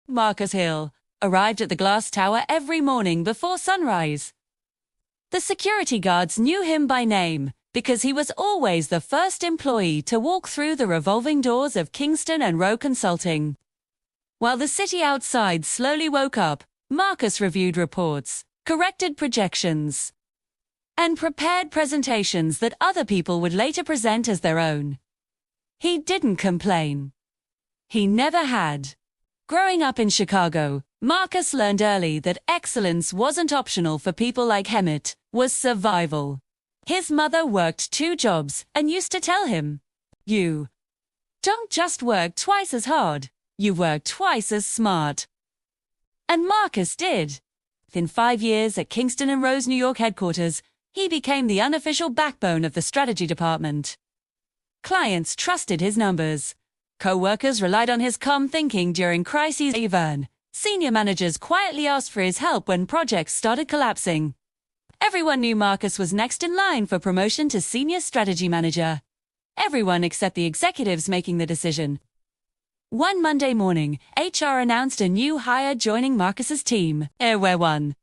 Marcus Hill, arrived at the glass tower every morning before sunrise. The security guards knew him by name because he was always the first employee to walk through the revolving doors of Kingston and Rowe Consulting. While the city outside slowly woke up, Marcus reviewed reports, corrected projections, and prepared presentations that other people would later present as their own. He didn't complain. He never had. Growing up in Chicago, Marcus learned early that excellence wasn't optional for people like him, it was survival. His mother worked 2 jobs and used to tell him, "You don't just work twice as hard, you work twice as smart." And Marcus did. Within 5 years at Kingston and Rowe's New York headquarters, he became the unofficial backbone of the strategy department. Clients trusted his numbers. Co-workers relied on his calm thinking during crises. Even senior managers quietly asked for his help when projects started collapsing. Everyone knew Marcus was next in line for promotion to senior strategy manager. Everyone except the executives making the decision. One Monday morning, HR announced a new hire joining Marcus's team. We're one.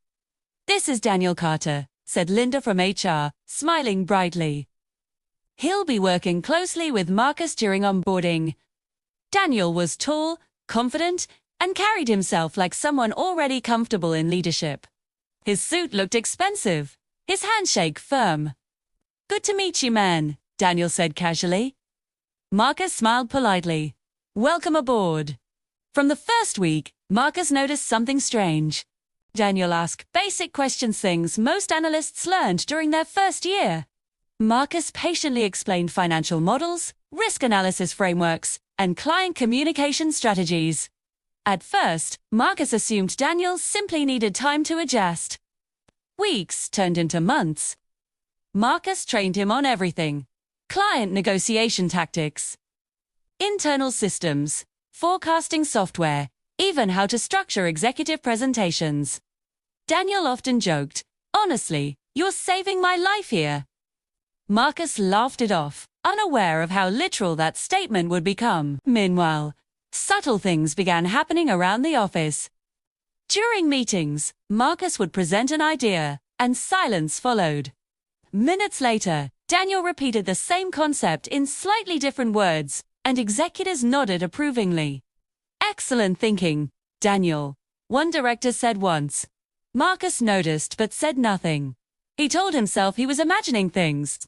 "This is Daniel Carter," said Linda from HR, smiling brightly. "He'll be working closely with Marcus during onboarding." Daniel was tall, confident, and carried himself like someone already comfortable in leadership. His suit looked expensive, his handshake firm. "Good to meet you, man," Daniel said casually. Marcus smiled politely. "Welcome aboard." From the first week, Marcus noticed something strange. Daniel asked basic questions, things most analysts learned during their first year. Marcus patiently explained financial models, risk analysis frameworks, and client communication strategies. At first, Marcus assumed Daniel simply needed time to adjust. Weeks turned into months. Marcus trained him on everything: client negotiation tactics, internal systems, forecasting software, even how to structure executive presentations. Daniel often joked, "Honestly, you're saving my life here." Marcus laughed it off, unaware of how literal that statement would become. Meanwhile, subtle things began happening around the office. During meetings, Marcus would present an idea, and silence followed. Minutes later, Daniel repeated the same concept in slightly different words, and executives nodded approvingly. "Excellent thinking, Daniel," one director said once. Marcus noticed but said nothing. He told himself he was imagining things.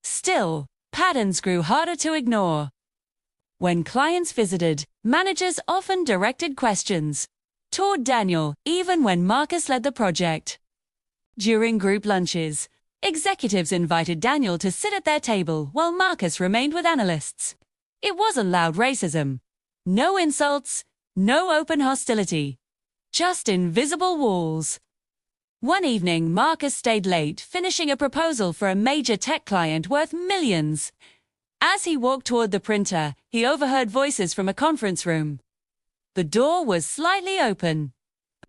Still, patterns grew harder to ignore. When clients visited, managers often directed questions toward Daniel, even when Marcus led the project. During group lunches, executives invited Daniel to sit at their table while Marcus remained with analysts. It wasn't loud racism. No insults, no open hostility. Just invisible walls. One evening, Marcus stayed late, finishing a proposal for a major tech client worth millions. As he walked toward the printer, he overheard voices from a conference room. The door was slightly open.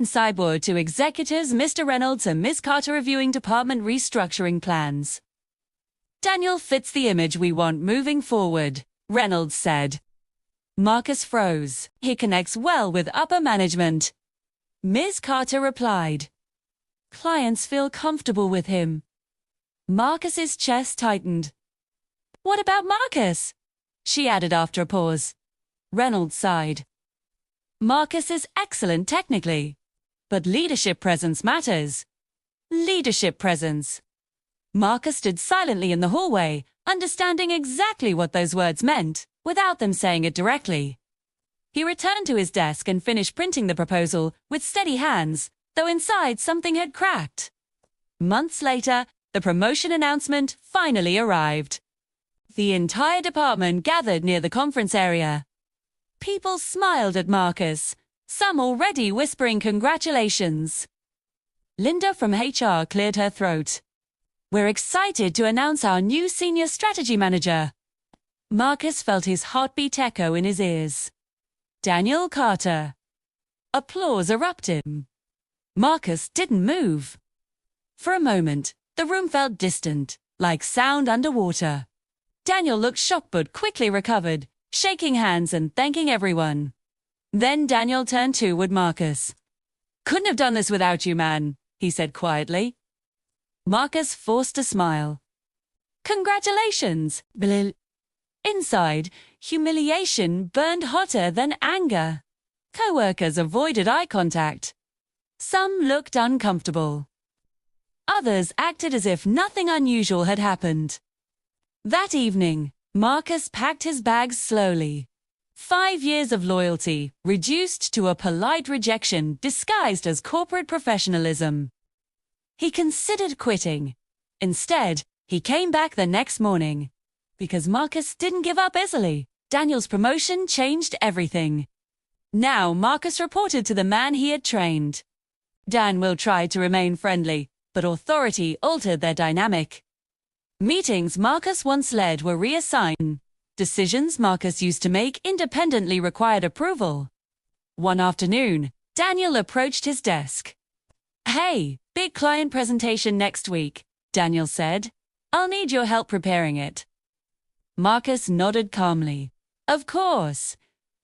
Sideboard to executives Mr. Reynolds and Ms. Carter reviewing department restructuring plans. "Daniel fits the image we want moving forward," Reynolds said. Marcus froze. "He connects well with upper management." Ms. Carter replied, "Clients feel comfortable with him." Marcus's chest tightened. "What about Marcus?" she added after a pause. Reynolds sighed. "Marcus is excellent technically, but leadership presence matters." Leadership presence. Marcus stood silently in the hallway, understanding exactly what those words meant, without them saying it directly. He returned to his desk and finished printing the proposal with steady hands, though inside something had cracked. Months later, the promotion announcement finally arrived. The entire department gathered near the conference area. People smiled at Marcus, some already whispering congratulations. Linda from HR cleared her throat. "We're excited to announce our new senior strategy manager." Marcus felt his heartbeat echo in his ears. Daniel Carter. Applause erupted. Marcus didn't move. For a moment, the room felt distant, like sound underwater. Daniel looked shocked but quickly recovered, shaking hands and thanking everyone. Then Daniel turned toward Marcus. "Couldn't have done this without you, man," he said quietly. Marcus forced a smile. "Congratulations." Inside, humiliation burned hotter than anger. Co-workers avoided eye contact. Some looked uncomfortable. Others acted as if nothing unusual had happened. That evening, Marcus packed his bags slowly. 5 years of loyalty, reduced to a polite rejection disguised as corporate professionalism. He considered quitting. Instead, he came back the next morning. Because Marcus didn't give up easily, Daniel's promotion changed everything. Now Marcus reported to the man he had trained. Daniel tried to remain friendly, but authority altered their dynamic. Meetings Marcus once led were reassigned. Decisions Marcus used to make independently required approval. One afternoon, Daniel approached his desk. "Hey, big client presentation next week," Daniel said. "I'll need your help preparing it." Marcus nodded calmly. Of course.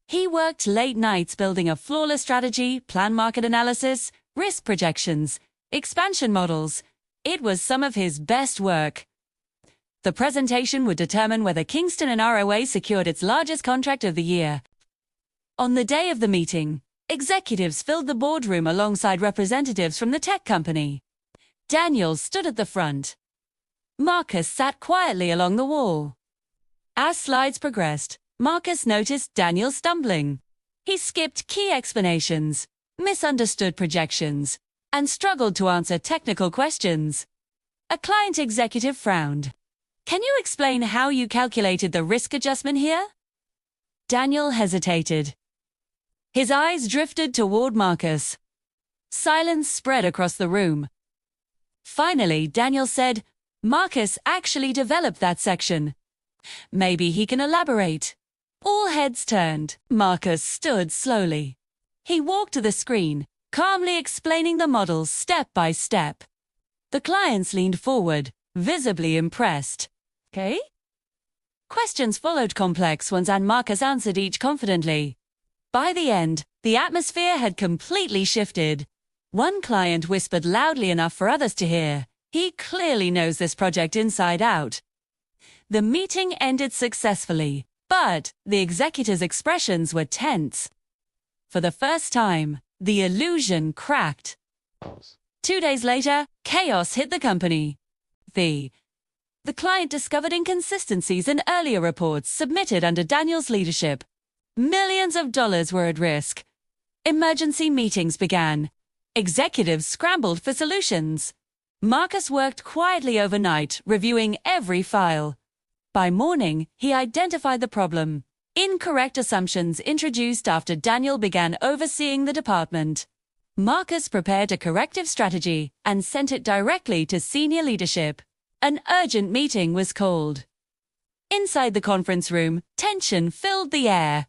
He worked late nights building a flawless strategy, planned market analysis, risk projections, expansion models. It was some of his best work. The presentation would determine whether Kingston and ROA secured its largest contract of the year. On the day of the meeting, executives filled the boardroom alongside representatives from the tech company. Daniel stood at the front. Marcus sat quietly along the wall. As slides progressed, Marcus noticed Daniel stumbling. He skipped key explanations, misunderstood projections, and struggled to answer technical questions. A client executive frowned. "Can you explain how you calculated the risk adjustment here?" Daniel hesitated. His eyes drifted toward Marcus. Silence spread across the room. Finally, Daniel said, "Marcus actually developed that section. Maybe he can elaborate." All heads turned. Marcus stood slowly. He walked to the screen, calmly explaining the models step by step. The clients leaned forward, visibly impressed. "Okay?" Questions followed, complex ones, and Marcus answered each confidently. By the end, the atmosphere had completely shifted. One client whispered loudly enough for others to hear, "He clearly knows this project inside out." The meeting ended successfully, but the executives' expressions were tense. For the first time, the illusion cracked. 2 days later, chaos hit the company. The client discovered inconsistencies in earlier reports submitted under Daniel's leadership. Millions of dollars were at risk. Emergency meetings began. Executives scrambled for solutions. Marcus worked quietly overnight, reviewing every file. By morning, he identified the problem. Incorrect assumptions introduced after Daniel began overseeing the department. Marcus prepared a corrective strategy and sent it directly to senior leadership. An urgent meeting was called. Inside the conference room, tension filled the air.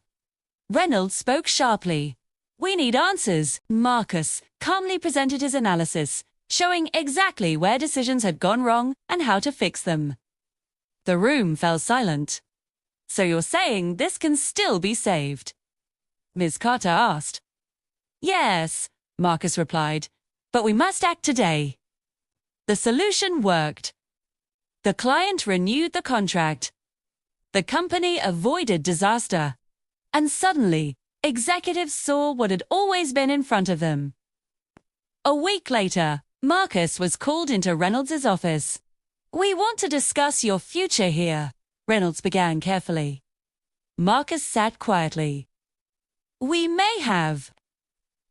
Reynolds spoke sharply. "We need answers." Marcus calmly presented his analysis, showing exactly where decisions had gone wrong and how to fix them. The room fell silent. "So you're saying this can still be saved?" Ms. Carter asked. "Yes," Marcus replied, "but we must act today." The solution worked. The client renewed the contract. The company avoided disaster. And suddenly, executives saw what had always been in front of them. A week later, Marcus was called into Reynolds' office. "We want to discuss your future here," Reynolds began carefully. Marcus sat quietly. "We may have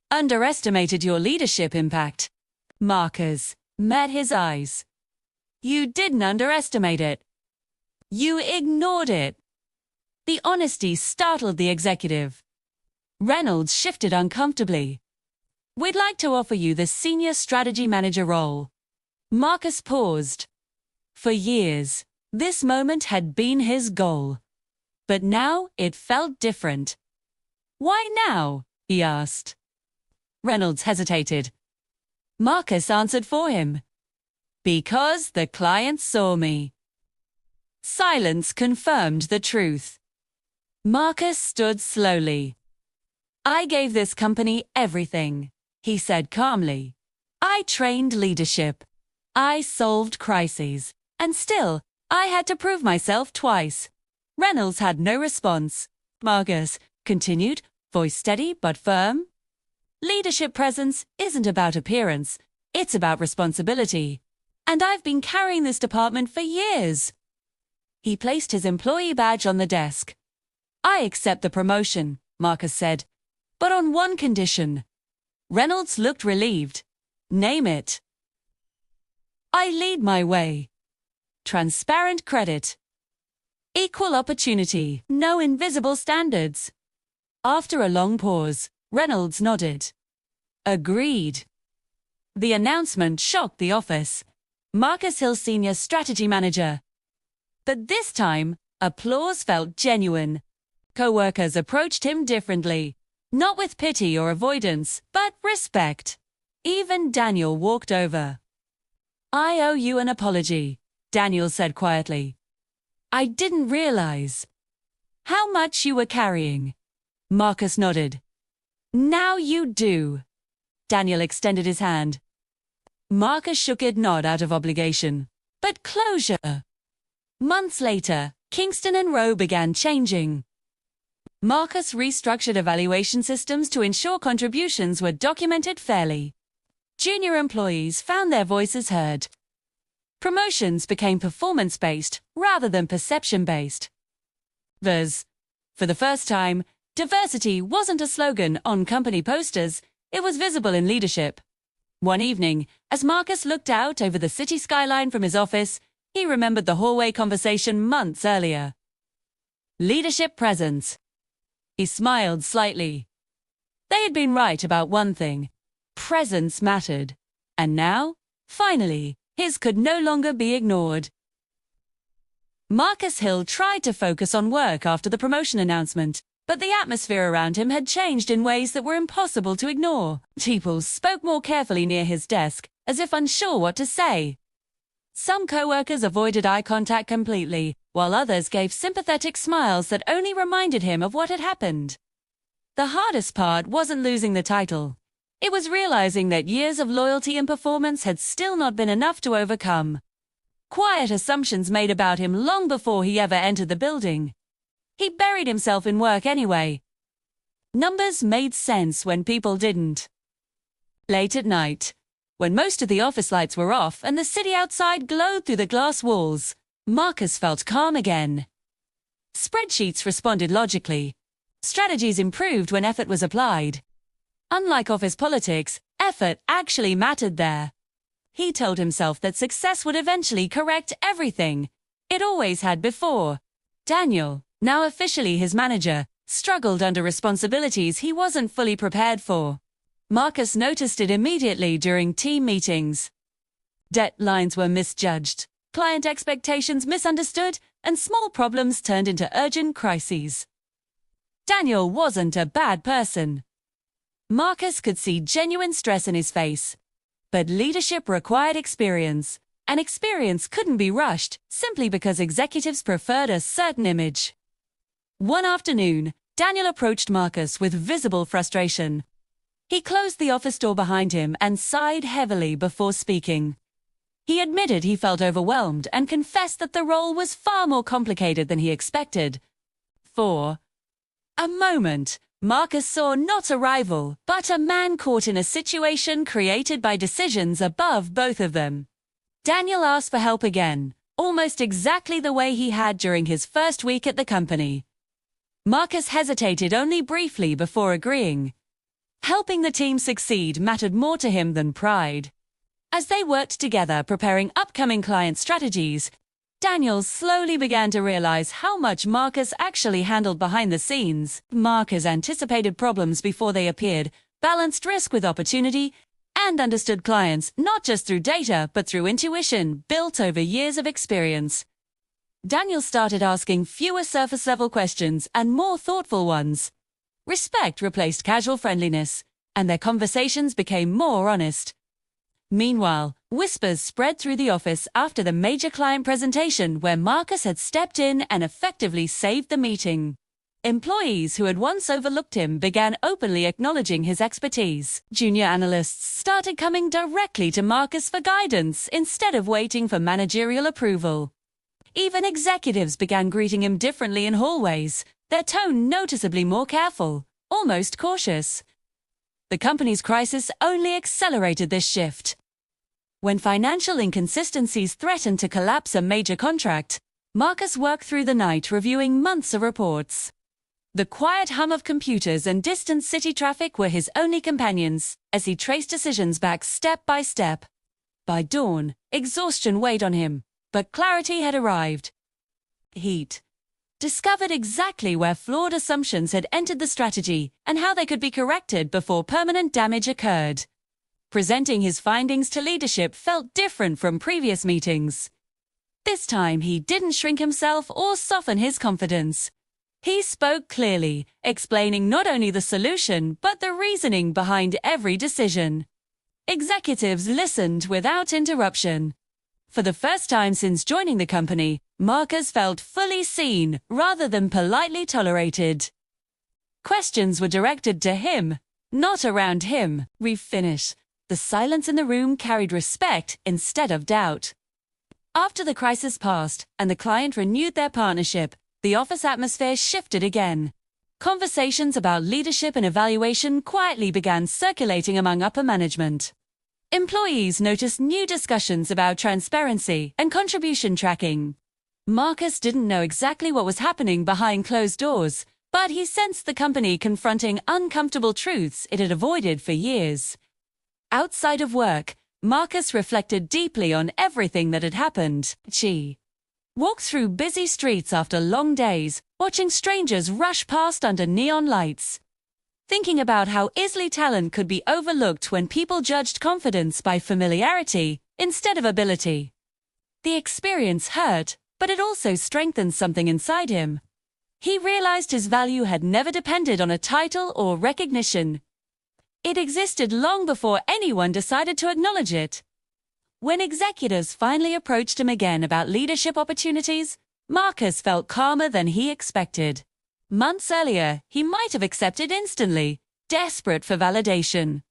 underestimated your leadership impact." Marcus met his eyes. "You didn't underestimate it. You ignored it." The honesty startled the executive. Reynolds shifted uncomfortably. "We'd like to offer you the senior strategy manager role." Marcus paused. For years, this moment had been his goal. But now it felt different. "Why now?" he asked. Reynolds hesitated. Marcus answered for him. "Because the client saw me." Silence confirmed the truth. Marcus stood slowly. I gave this company everything, he said calmly. I trained leadership. I solved crises. And still, I had to prove myself twice. Reynolds had no response. Marcus continued, voice steady but firm. Leadership presence isn't about appearance, it's about responsibility. And I've been carrying this department for years. He placed his employee badge on the desk. I accept the promotion, Marcus said, but on one condition. Reynolds looked relieved. Name it. I lead my way. Transparent credit. Equal opportunity, no invisible standards. After a long pause, Reynolds nodded. Agreed. The announcement shocked the office. Marcus Hill, Senior Strategy Manager. But this time, applause felt genuine. Co-workers approached him differently. Not with pity or avoidance, but respect. Even Daniel walked over. I owe you an apology, Daniel said quietly. I didn't realize how much you were carrying. Marcus nodded. Now you do. Daniel extended his hand. Marcus shook it, nod out of obligation. But closure. Months later, Kingston and Rowe began changing. Marcus restructured evaluation systems to ensure contributions were documented fairly. Junior employees found their voices heard. Promotions became performance-based rather than perception-based. For the first time, diversity wasn't a slogan on company posters, it was visible in leadership. One evening, as Marcus looked out over the city skyline from his office, he remembered the hallway conversation months earlier. Leadership presence. He smiled slightly. They had been right about one thing. Presence mattered. And now, finally, his could no longer be ignored. Marcus Hill tried to focus on work after the promotion announcement, but the atmosphere around him had changed in ways that were impossible to ignore. People spoke more carefully near his desk, as if unsure what to say. Some co-workers avoided eye contact completely, while others gave sympathetic smiles that only reminded him of what had happened. The hardest part wasn't losing the title. It was realizing that years of loyalty and performance had still not been enough to overcome. Quiet assumptions made about him long before he ever entered the building. He buried himself in work anyway. Numbers made sense when people didn't. Late at night, when most of the office lights were off and the city outside glowed through the glass walls, Marcus felt calm again. Spreadsheets responded logically. Strategies improved when effort was applied. Unlike office politics, effort actually mattered there. He told himself that success would eventually correct everything. It always had before. Daniel, now officially his manager, struggled under responsibilities he wasn't fully prepared for. Marcus noticed it immediately during team meetings. Deadlines were misjudged, client expectations misunderstood, and small problems turned into urgent crises. Daniel wasn't a bad person. Marcus could see genuine stress in his face. But leadership required experience, and experience couldn't be rushed simply because executives preferred a certain image. One afternoon, Daniel approached Marcus with visible frustration. He closed the office door behind him and sighed heavily before speaking. He admitted he felt overwhelmed and confessed that the role was far more complicated than he expected. For a moment, Marcus saw not a rival, but a man caught in a situation created by decisions above both of them. Daniel asked for help again, almost exactly the way he had during his first week at the company. Marcus hesitated only briefly before agreeing. Helping the team succeed mattered more to him than pride. As they worked together preparing upcoming client strategies, Daniel slowly began to realize how much Marcus actually handled behind the scenes. Marcus anticipated problems before they appeared, balanced risk with opportunity, and understood clients not just through data but through intuition built over years of experience. Daniel started asking fewer surface-level questions and more thoughtful ones. Respect replaced casual friendliness, and their conversations became more honest. Meanwhile, whispers spread through the office after the major client presentation where Marcus had stepped in and effectively saved the meeting. Employees who had once overlooked him began openly acknowledging his expertise. Junior analysts started coming directly to Marcus for guidance instead of waiting for managerial approval. Even executives began greeting him differently in hallways, their tone noticeably more careful, almost cautious. The company's crisis only accelerated this shift. When financial inconsistencies threatened to collapse a major contract, Marcus worked through the night reviewing months of reports. The quiet hum of computers and distant city traffic were his only companions as he traced decisions back step by step. By dawn, exhaustion weighed on him, but clarity had arrived. He'd discovered exactly where flawed assumptions had entered the strategy and how they could be corrected before permanent damage occurred. Presenting his findings to leadership felt different from previous meetings. This time, he didn't shrink himself or soften his confidence. He spoke clearly, explaining not only the solution but the reasoning behind every decision. Executives listened without interruption. For the first time since joining the company, Marcus felt fully seen rather than politely tolerated. Questions were directed to him, not around him. Refinish. The silence in the room carried respect instead of doubt. After the crisis passed and the client renewed their partnership, the office atmosphere shifted again. Conversations about leadership and evaluation quietly began circulating among upper management. Employees noticed new discussions about transparency and contribution tracking. Marcus didn't know exactly what was happening behind closed doors, but he sensed the company confronting uncomfortable truths it had avoided for years. Outside of work, Marcus reflected deeply on everything that had happened. He walked through busy streets after long days, watching strangers rush past under neon lights. Thinking about how easily talent could be overlooked when people judged confidence by familiarity instead of ability. The experience hurt, but it also strengthened something inside him. He realized his value had never depended on a title or recognition. It existed long before anyone decided to acknowledge it. When executives finally approached him again about leadership opportunities, Marcus felt calmer than he expected. Months earlier, he might have accepted instantly, desperate for validation.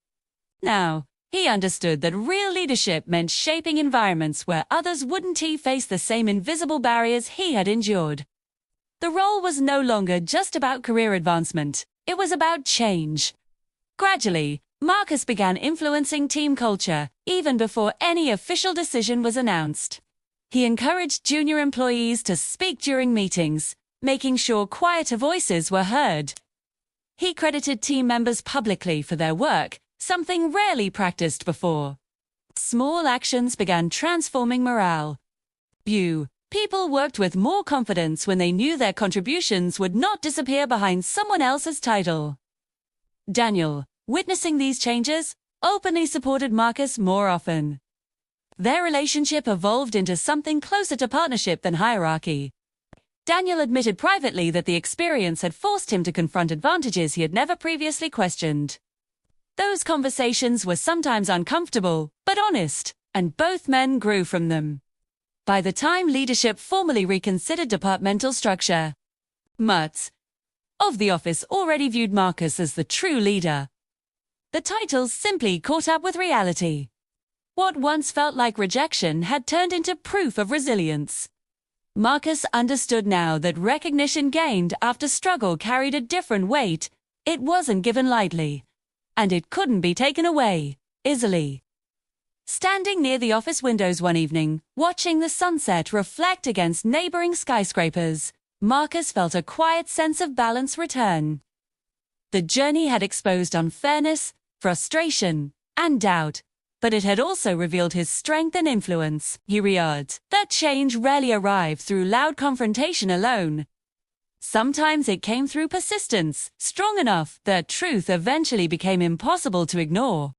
Now, he understood that real leadership meant shaping environments where others wouldn't face the same invisible barriers he had endured. The role was no longer just about career advancement, it was about change. Gradually, Marcus began influencing team culture, even before any official decision was announced. He encouraged junior employees to speak during meetings, making sure quieter voices were heard. He credited team members publicly for their work, something rarely practiced before. Small actions began transforming morale. People worked with more confidence when they knew their contributions would not disappear behind someone else's title. Daniel, witnessing these changes, openly supported Marcus more often. Their relationship evolved into something closer to partnership than hierarchy. Daniel admitted privately that the experience had forced him to confront advantages he had never previously questioned. Those conversations were sometimes uncomfortable, but honest, and both men grew from them. By the time leadership formally reconsidered departmental structure, much of the office already viewed Marcus as the true leader. The titles simply caught up with reality. What once felt like rejection had turned into proof of resilience. Marcus understood now that recognition gained after struggle carried a different weight. It wasn't given lightly, and it couldn't be taken away easily. Standing near the office windows one evening, watching the sunset reflect against neighboring skyscrapers, Marcus felt a quiet sense of balance return. The journey had exposed unfairness, frustration, and doubt, but it had also revealed his strength and influence. He realized that change rarely arrived through loud confrontation alone. Sometimes it came through persistence, strong enough that truth eventually became impossible to ignore.